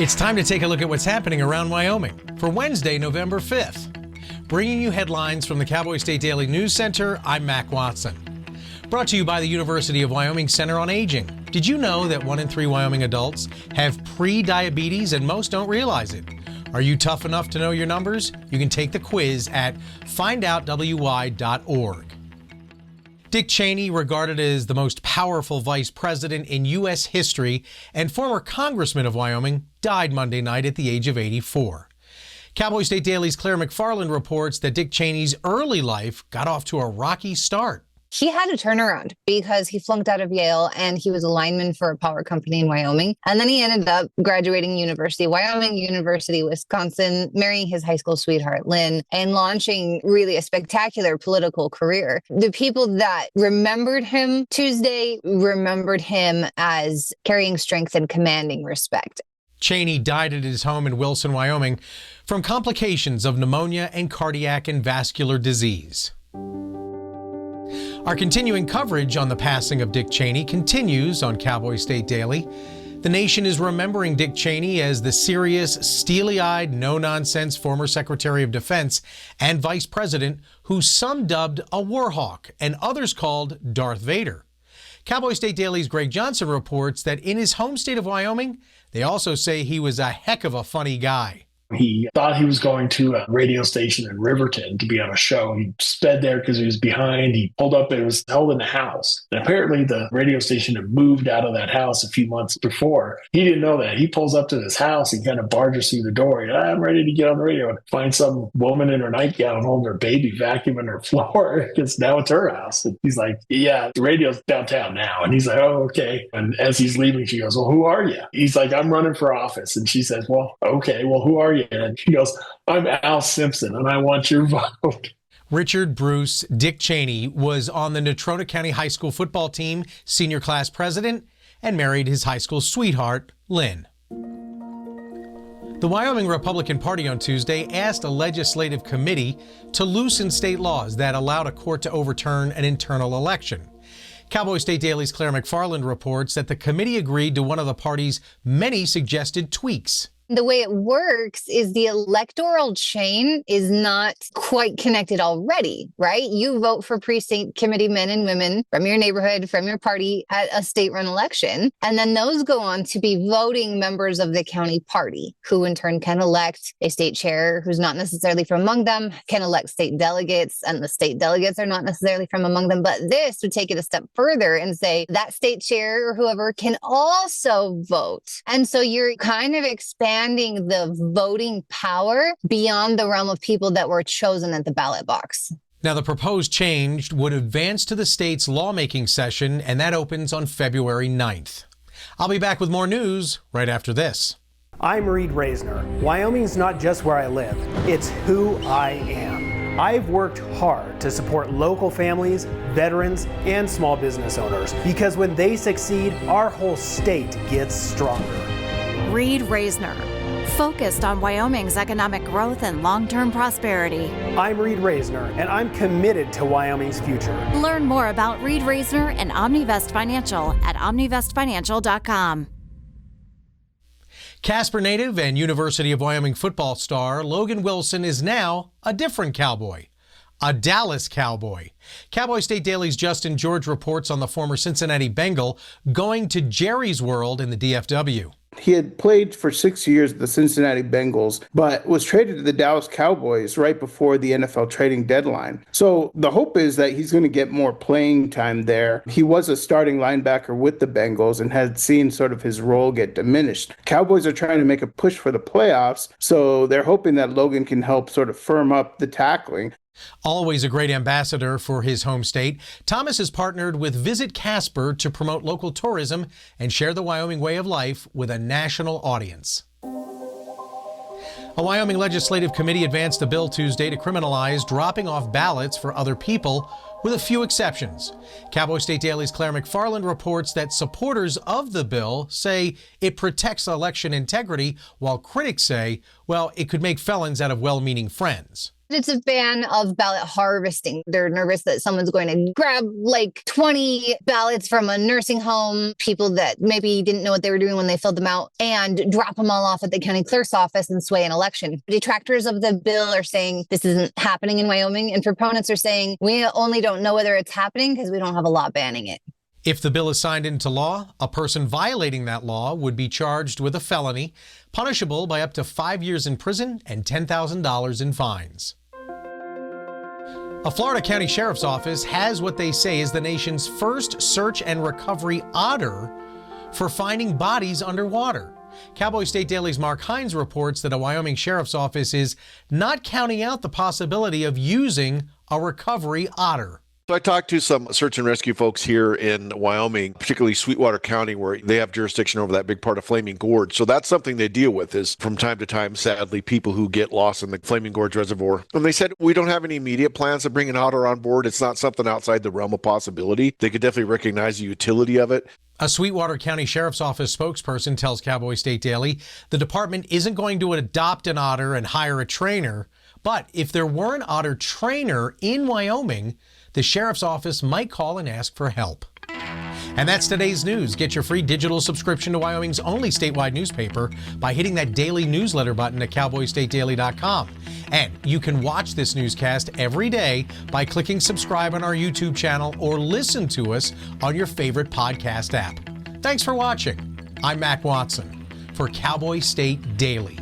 It's time to take a look at what's happening around Wyoming for Wednesday, November 5th. Bringing you headlines from the Cowboy State Daily News Center, I'm Mac Watson. Brought to you by the University of Wyoming Center on Aging. Did you know that 1 in 3 Wyoming adults have pre-diabetes and most don't realize it? Are you tough enough to know your numbers? You can take the quiz at findoutwy.org. Dick Cheney, regarded as the most powerful vice president in U.S. history and former congressman of Wyoming, died Monday night at the age of 84. Cowboy State Daily's Claire McFarland reports that Dick Cheney's early life got off to a rocky start. He had a turnaround because he flunked out of Yale and he was a lineman for a power company in Wyoming. And then he ended up graduating University of Wyoming, University of Wisconsin, marrying his high school sweetheart, Lynn, and launching really a spectacular political career. The people that remembered him Tuesday remembered him as carrying strength and commanding respect. Cheney died at his home in Wilson, Wyoming, from complications of pneumonia and cardiac and vascular disease. Our continuing coverage on the passing of Dick Cheney continues on Cowboy State Daily. The nation is remembering Dick Cheney as the serious, steely-eyed, no-nonsense former Secretary of Defense and Vice President who some dubbed a war hawk and others called Darth Vader. Cowboy State Daily's Greg Johnson reports that in his home state of Wyoming, they also say he was a heck of a funny guy. He thought he was going to a radio station in Riverton to be on a show. He sped there because he was behind. He pulled up. It was held in a house. And apparently the radio station had moved out of that house a few months before. He didn't know that. He pulls up to this house and kind of barges through the door. I'm ready to get on the radio and find some woman in her nightgown holding her baby, vacuuming her floor because now it's her house. And he's like, yeah, the radio's downtown now. And he's like, oh, okay. And as he's leaving, she goes, well, who are you? He's like, I'm running for office. And she says, well, okay, well, who are you? And he goes, I'm Al Simpson, and I want your vote. Richard Bruce Dick Cheney was on the Natrona County High School football team, senior class president, and married his high school sweetheart, Lynn. The Wyoming Republican Party on Tuesday asked a legislative committee to loosen state laws that allowed a court to overturn an internal election. Cowboy State Daily's Claire McFarland reports that the committee agreed to one of the party's many suggested tweaks. The way it works is the electoral chain is not quite connected already, right? You vote for precinct committee men and women from your neighborhood, from your party at a state-run election. And then those go on to be voting members of the county party, who in turn can elect a state chair who's not necessarily from among them, can elect state delegates, and the state delegates are not necessarily from among them. But this would take it a step further and say that state chair or whoever can also vote. And so you're kind of expanding the voting power beyond the realm of people that were chosen at the ballot box. Now, the proposed change would advance to the state's lawmaking session, and that opens on February 9th. I'll be back with more news right after this. I'm Reed Reisner. Wyoming's not just where I live, it's who I am. I've worked hard to support local families, veterans, and small business owners because when they succeed, our whole state gets stronger. Reed Reisner, focused on Wyoming's economic growth and long-term prosperity. I'm Reed Reisner, and I'm committed to Wyoming's future. Learn more about Reed Reisner and OmniVest Financial at omnivestfinancial.com. Casper native and University of Wyoming football star Logan Wilson is now a different Cowboy. A Dallas Cowboy. Cowboy State Daily's Justin George reports on the former Cincinnati Bengal going to Jerry's World in the DFW. He had played for 6 years at the Cincinnati Bengals, but was traded to the Dallas Cowboys right before the NFL trading deadline. So the hope is that he's going to get more playing time there. He was a starting linebacker with the Bengals and had seen sort of his role get diminished. Cowboys are trying to make a push for the playoffs, so they're hoping that Logan can help sort of firm up the tackling. Always a great ambassador for his home state, Thomas has partnered with Visit Casper to promote local tourism and share the Wyoming way of life with a national audience. A Wyoming legislative committee advanced a bill Tuesday to criminalize dropping off ballots for other people, with a few exceptions. Cowboy State Daily's Claire McFarland reports that supporters of the bill say it protects election integrity, while critics say, well, it could make felons out of well-meaning friends. It's a ban of ballot harvesting. They're nervous that someone's going to grab like 20 ballots from a nursing home, people that maybe didn't know what they were doing when they filled them out, and drop them all off at the county clerk's office and sway an election. Detractors of the bill are saying this isn't happening in Wyoming, and proponents are saying we only don't know whether it's happening because we don't have a law banning it. If the bill is signed into law, a person violating that law would be charged with a felony, punishable by up to 5 years in prison and $10,000 in fines. A Florida County Sheriff's Office has what they say is the nation's first search and recovery otter for finding bodies underwater. Cowboy State Daily's Mark Hines reports that a Wyoming Sheriff's Office is not counting out the possibility of using a recovery otter. So I talked to some search and rescue folks here in Wyoming, particularly Sweetwater County, where they have jurisdiction over that big part of Flaming Gorge. So that's something they deal with, is from time to time, sadly, people who get lost in the Flaming Gorge Reservoir. And they said, we don't have any immediate plans to bring an otter on board. It's not something outside the realm of possibility. They could definitely recognize the utility of it. A Sweetwater County Sheriff's Office spokesperson tells Cowboy State Daily the department isn't going to adopt an otter and hire a trainer. But if there were an otter trainer in Wyoming, the sheriff's office might call and ask for help. And that's today's news. Get your free digital subscription to Wyoming's only statewide newspaper by hitting that daily newsletter button at cowboystatedaily.com. And you can watch this newscast every day by clicking subscribe on our YouTube channel or listen to us on your favorite podcast app. Thanks for watching. I'm Mac Watson for Cowboy State Daily.